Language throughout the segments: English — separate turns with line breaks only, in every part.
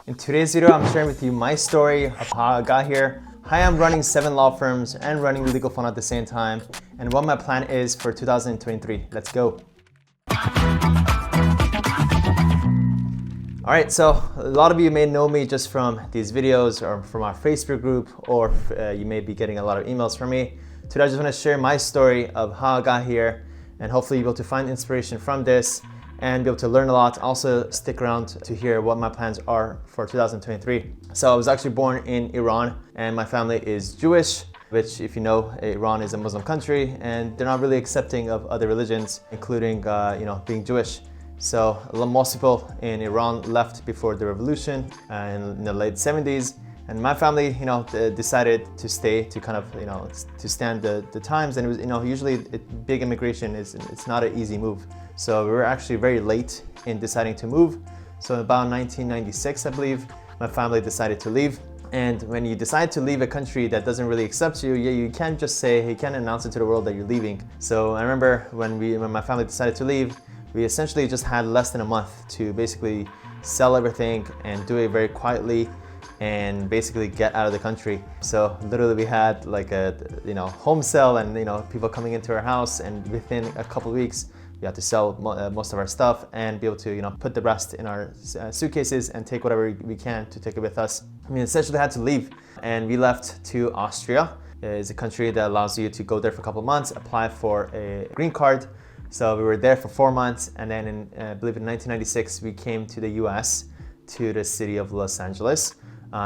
In today's video, I'm sharing with you my story of how I got here, how I'm running 7 law firms and running the legal fund at the same time, and what my plan is for 2023. Let's go. All right, so a lot of you may know me just from these videos or from our Facebook group, or you may be getting a lot of emails from me. Today, I just want to share my story of how I got here, and hopefully you'll be able to find inspiration from this and be able to learn a lot. Also, stick around to hear what my plans are for 2023. So I was actually born in Iran, and my family is Jewish, which, if you know, Iran is a Muslim country, and they're not really accepting of other religions, including being Jewish. So most people in Iran left before the revolution in the late 70s. And my family, decided to stay to kind of, to stand the times. And it was, usually big immigration it's not an easy move. So we were actually very late in deciding to move. So about 1996, I believe, my family decided to leave. And when you decide to leave a country that doesn't really accept you, you can't just say, you can't announce it to the world that you're leaving. So I remember when my family decided to leave, we essentially just had less than a month to basically sell everything and do it very quietly and basically get out of the country. So literally we had like a home sale, and people coming into our house, and within a couple of weeks we had to sell most of our stuff and be able to put the rest in our suitcases and take whatever we can to take it with us. I mean, essentially had to leave, and we left to Austria. It's a country that allows you to go there for a couple of months, apply for a green card. So we were there for 4 months, and then I believe in 1996 we came to the US, to the city of Los Angeles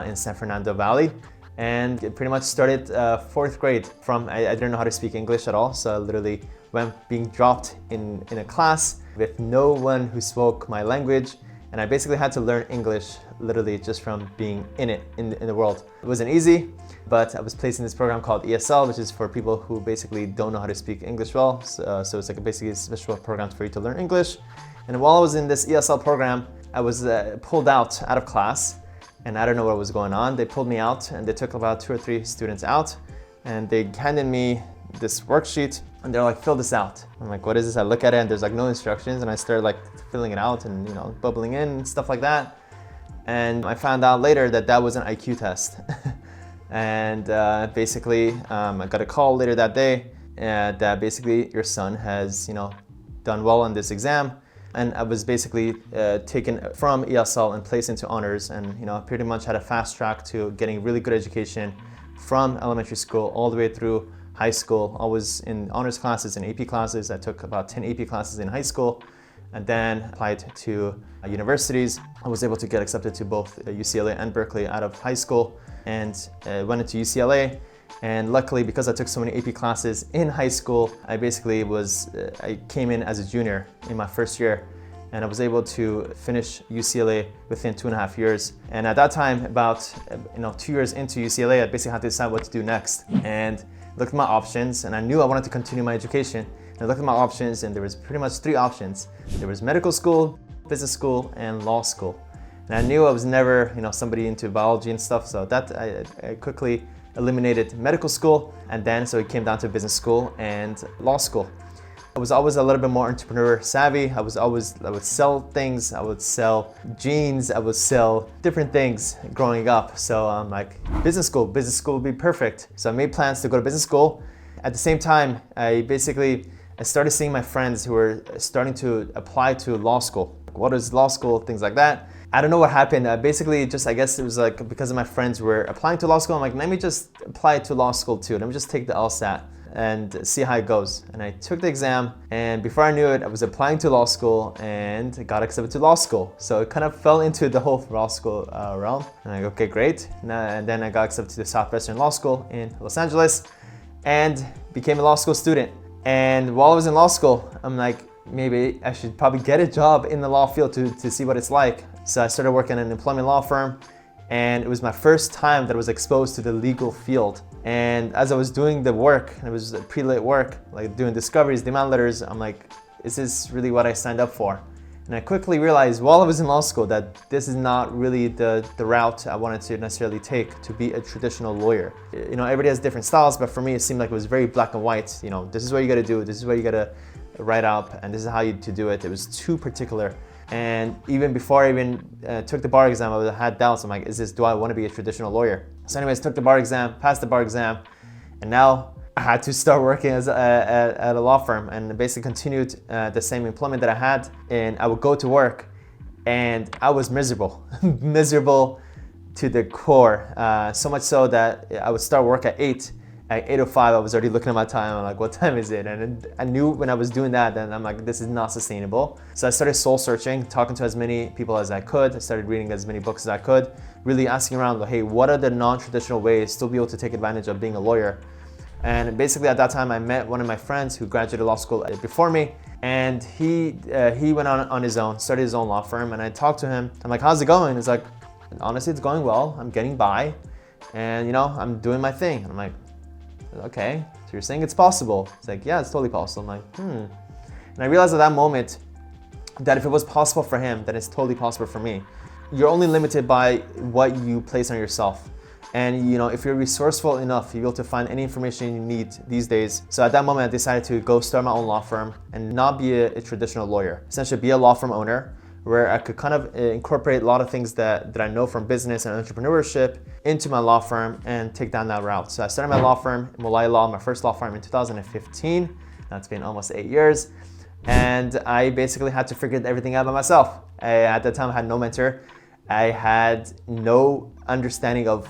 in San Fernando Valley, and it pretty much started 4th grade from, I didn't know how to speak English at all, so I literally went being dropped in a class with no one who spoke my language, and I basically had to learn English literally just from being in the world. It wasn't easy, but I was placed in this program called ESL, which is for people who basically don't know how to speak English well. So it's like basically a special program for you to learn English. And while I was in this ESL program, I was pulled out of class, and I don't know what was going on. They pulled me out, and they took about 2 or 3 students out, and they handed me this worksheet, and they're like, fill this out. I'm like, what is this? I look at it, and there's like no instructions, and I started like filling it out and bubbling in and stuff like that. And I found out later that was an IQ test. And basically I got a call later that day that basically your son has done well on this exam. And I was basically taken from ESL and placed into honors, and pretty much had a fast track to getting really good education from elementary school all the way through high school. I was in honors classes and AP classes. I took about 10 AP classes in high school, and then applied to universities. I was able to get accepted to both UCLA and Berkeley out of high school, and went into UCLA. And luckily, because I took so many AP classes in high school, I basically I came in as a junior in my first year, and I was able to finish UCLA within 2.5 years. And at that time, about 2 years into UCLA, I basically had to decide what to do next, and looked at my options, and I knew I wanted to continue my education. And I looked at my options, and there was pretty much 3 options. There was medical school, business school, and law school. And I knew I was never somebody into biology and stuff, so that I quickly eliminated medical school, and then so it came down to business school and law school. I was always a little bit more entrepreneur savvy. I would sell things, I would sell jeans, I would sell different things growing up. So I'm like, business school would be perfect. So I made plans to go to business school. At the same time, I started seeing my friends who were starting to apply to law school. What is law school? Things like that. I don't know what happened. I guess it was like because of my friends were applying to law school, I'm like, let me just apply to law school too. Let me just take the LSAT and see how it goes. And I took the exam, and before I knew it, I was applying to law school and got accepted to law school. So it kind of fell into the whole law school realm. And I go, okay, great. And then I got accepted to the Southwestern Law School in Los Angeles and became a law school student. And while I was in law school, I'm like, maybe I should probably get a job in the law field to see what it's like. So I started working in an employment law firm, and it was my first time that I was exposed to the legal field. And as I was doing the work, and it was pre-lit work, like doing discoveries, demand letters, I'm like, is this really what I signed up for? And I quickly realized while I was in law school that this is not really the route I wanted to necessarily take to be a traditional lawyer. Everybody has different styles, but for me, it seemed like it was very black and white. This is what you gotta do, this is what you gotta write up, and this is how you to do it. It was too particular. And even before I even took the bar exam, I had doubts. I'm like, do I want to be a traditional lawyer? So anyways, took the bar exam, passed the bar exam, and now I had to start working at a law firm, and basically continued the same employment that I had. And I would go to work and I was miserable, miserable to the core. So much so that I would start work at 8. At 8:05, I was already looking at my time. I'm like, what time is it? And I knew when I was doing that, then I'm like, this is not sustainable. So I started soul searching, talking to as many people as I could. I started reading as many books as I could, really asking around, like, hey, what are the non-traditional ways to be able to take advantage of being a lawyer? And basically at that time, I met one of my friends who graduated law school before me, and he went on his own, started his own law firm. And I talked to him. I'm like, how's it going? He's like, honestly, it's going well. I'm getting by, and I'm doing my thing. And I'm like, okay, so you're saying it's possible? It's like, yeah, it's totally possible. I'm like, And I realized at that moment that if it was possible for him, then it's totally possible for me. You're only limited by what you place on yourself. And if you're resourceful enough, you'll be able to find any information you need these days. So at that moment, I decided to go start my own law firm and not be a traditional lawyer. Essentially be a law firm owner, where I could kind of incorporate a lot of things that I know from business and entrepreneurship into my law firm and take down that route. So I started my law firm, Mollaei Law, my first law firm in 2015. That's been almost 8 years. And I basically had to figure everything out by myself. At the time, I had no mentor. I had no understanding of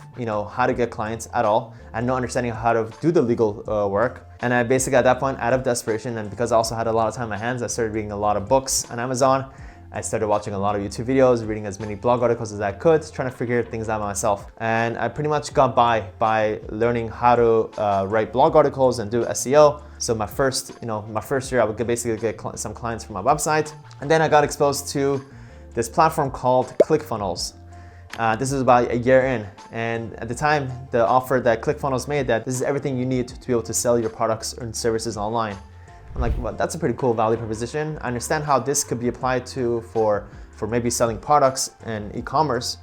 how to get clients at all. I had no understanding of how to do the legal work. And I basically at that point, out of desperation, and because I also had a lot of time on my hands, I started reading a lot of books on Amazon. I started watching a lot of YouTube videos, reading as many blog articles as I could, trying to figure things out myself. And I pretty much got by learning how to write blog articles and do SEO. So my first year, I would basically get some clients from my website. And then I got exposed to this platform called ClickFunnels. This is about a year in. And at the time, the offer that ClickFunnels made, that this is everything you need to be able to sell your products and services online. I'm like, well, that's a pretty cool value proposition. I understand how this could be applied to for maybe selling products and e-commerce,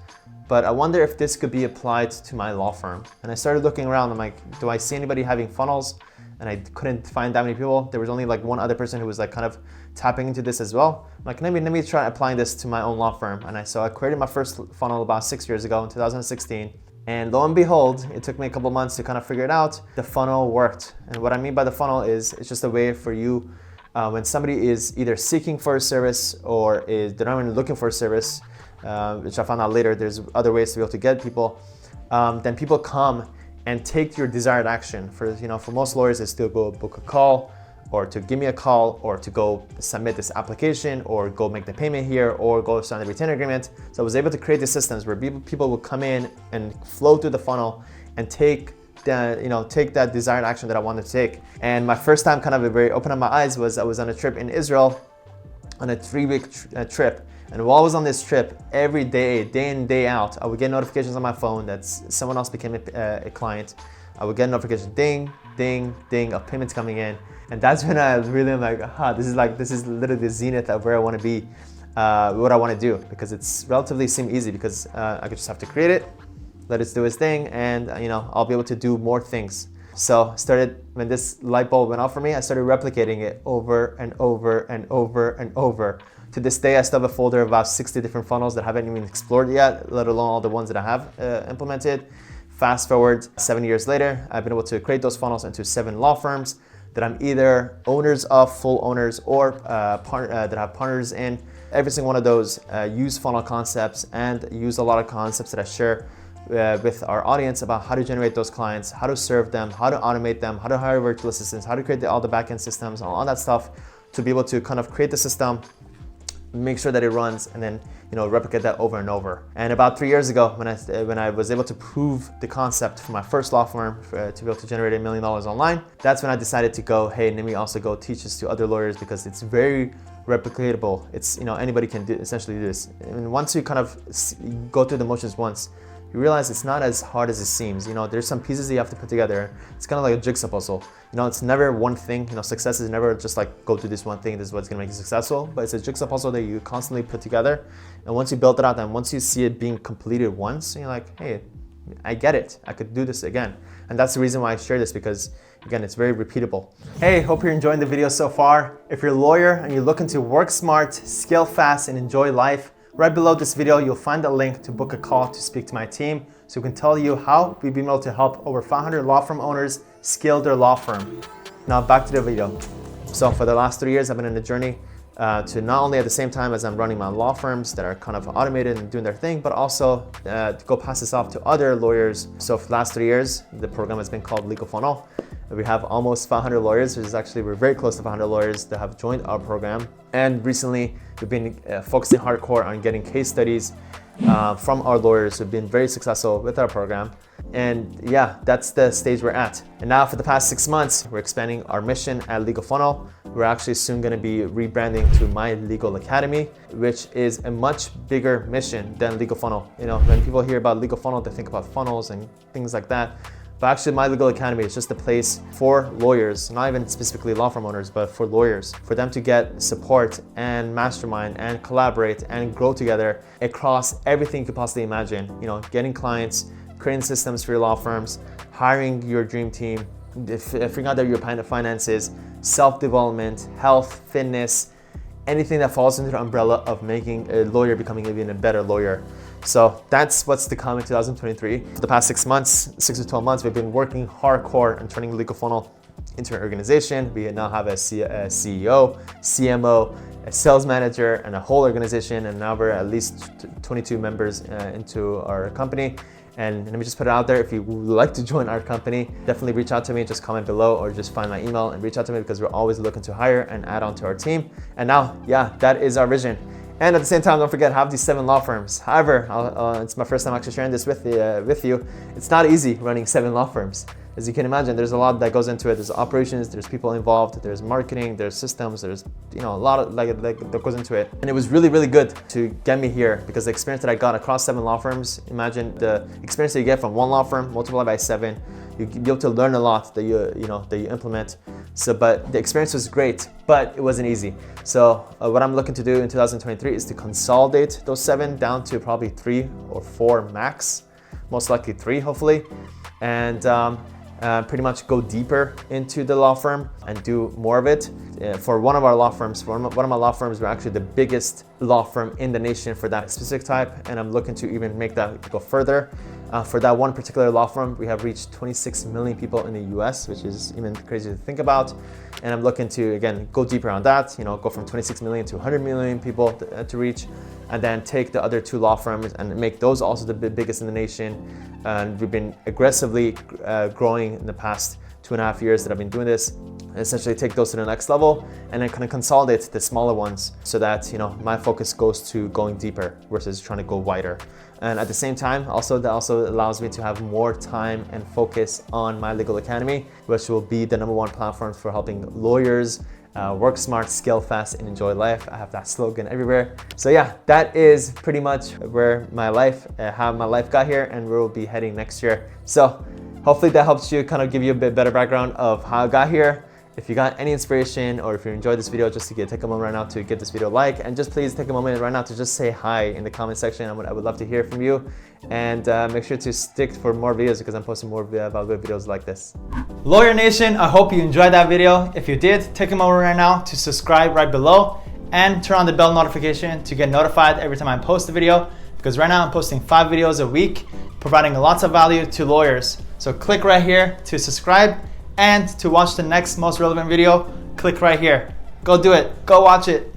but I wonder if this could be applied to my law firm. And I started looking around. I'm like, do I see anybody having funnels? And I couldn't find that many people. There was only like one other person who was like kind of tapping into this as well. I'm like, let me try applying this to my own law firm. And so I created my first funnel about 6 years ago in 2016. And lo and behold, it took me a couple months to kind of figure it out. The funnel worked. And what I mean by the funnel is it's just a way for you, when somebody is either seeking for a service or they're not even looking for a service, which I found out later, there's other ways to be able to get people, then people come and take your desired action. For most lawyers, it's to go book a call, or to give me a call, or to go submit this application, or go make the payment here, or go sign the retainer agreement. So I was able to create the systems where people would come in and flow through the funnel and take that desired action that I wanted to take. And my first time kind of opened up my eyes was I was on a trip in Israel, on a 3-week trip. And while I was on this trip, every day in, day out, I would get notifications on my phone that someone else became a client. I would get a notification, ding, ding, ding, of payments coming in. And that's when I really am like, this is literally the zenith of where I want to be, what I want to do, because it's relatively seem easy because I could just have to create it, let it do its thing, and I'll be able to do more things. So when this light bulb went off for me, I started replicating it over and over and over and over. To this day, I still have a folder of about 60 different funnels that I haven't even explored yet, let alone all the ones that I have implemented. Fast forward 7 years later, I've been able to create those funnels into 7 law firms that I'm either owners of, full owners, or that have partners in. Every single one of those use funnel concepts and use a lot of concepts that I share with our audience about how to generate those clients, how to serve them, how to automate them, how to hire virtual assistants, how to create all the backend systems, all that stuff, to be able to kind of create the system, make sure that it runs, and then replicate that over and over. And about 3 years ago, when I was able to prove the concept for my first law firm to be able to generate $1 million online, that's when I decided to go, hey, let me also go teach this to other lawyers, because it's very replicatable. It's anybody can essentially do this. And once you kind of go through the motions once, you realize it's not as hard as it seems. There's some pieces that you have to put together. It's kind of like a jigsaw puzzle. It's never one thing. Success is never just like go do this one thing, this is what's gonna make you successful, but it's a jigsaw puzzle that you constantly put together. And once you build it out, and once you see it being completed once, you're like, hey, I get it. I could do this again. And that's the reason why I share this, because again, it's very repeatable. Hey, hope you're enjoying the video so far. If you're a lawyer and you're looking to work smart, scale fast, and enjoy life, right below this video, you'll find a link to book a call to speak to my team so we can tell you how we've been able to help over 500 law firm owners scale their law firm. Now back to the video. So for the last 3 years, I've been on a journey to not only at the same time as I'm running my law firms that are kind of automated and doing their thing, but also to go pass this off to other lawyers. So for the last 3 years, the program has been called Legal Funnel. We have almost 500 lawyers, which is actually, we're very close to 500 lawyers that have joined our program. And recently, we've been focusing hardcore on getting case studies from our lawyers who've been very successful with our program. And yeah, that's the stage we're at. And now for the past 6 months, we're expanding our mission at Legal Funnel. We're actually soon going to be rebranding to My Legal Academy, which is a much bigger mission than Legal Funnel. You know, when people hear about Legal Funnel, they think about funnels and things like that. But actually, My Legal Academy is just a place for lawyers, not even specifically law firm owners, but for lawyers, for them to get support and mastermind and collaborate and grow together across everything you could possibly imagine. You know, getting clients, creating systems for your law firms, hiring your dream team, figuring out your finances, self-development, health, fitness, anything that falls under the umbrella of making a lawyer becoming even a better lawyer. So that's what's to come in 2023. For the past 6 months, 6 to 12 months, we've been working hardcore on turning Legal Funnel into an organization. We now have a CEO, CMO, a sales manager, and a whole organization. And now we're at least 22 members into our company. And let me just put it out there, if you would like to join our company, definitely reach out to me, just comment below or just find my email and reach out to me, because we're always looking to hire and add on to our team. And now, yeah, that is our vision. And at the same time, don't forget, I have these 7 law firms. However, it's my first time actually sharing this with you. It's not easy running 7 law firms. As you can imagine, there's a lot that goes into it. There's operations, there's people involved, there's marketing, there's systems, there's a lot of like that goes into it. And it was really, really good to get me here, because the experience that I got across 7 law firms, imagine the experience that you get from 1 law firm multiplied by 7. You'll be able to learn a lot that you implement. So, but the experience was great, but it wasn't easy. So what I'm looking to do in 2023 is to consolidate those 7 down to probably 3 or 4 max, most likely 3, hopefully. And pretty much go deeper into the law firm and do more of it. For one of our law firms, one of my law firms, we're actually the biggest law firm in the nation for that specific type, and I'm looking to even make that go further. For that one particular law firm, we have reached 26 million people in the US, which is even crazy to think about. And I'm looking to, again, go deeper on that, go from 26 million to 100 million people to reach, and then take the other 2 law firms and make those also the biggest in the nation. And we've been aggressively growing in the past 2.5 years that I've been doing this. And essentially take those to the next level and then kind of consolidate the smaller ones, so that my focus goes to going deeper versus trying to go wider. And at the same time, that also allows me to have more time and focus on My Legal Academy, which will be the #1 platform for helping lawyers work smart, scale fast, and enjoy life. I have that slogan everywhere. So yeah, that is pretty much where how my life got here, and where we'll be heading next year. So hopefully that helps you kind of give you a bit better background of how I got here. If you got any inspiration, or if you enjoyed this video, just to take a moment right now to give this video a like, and just please take a moment right now to just say hi in the comment section. I would love to hear from you, and make sure to stick for more videos, because I'm posting more valuable videos like this. Lawyer Nation, I hope you enjoyed that video. If you did, take a moment right now to subscribe right below and turn on the bell notification to get notified every time I post a video, because right now I'm posting 5 videos a week, providing lots of value to lawyers. So click right here to subscribe. And to watch the next most relevant video, click right here. Go do it. Go watch it.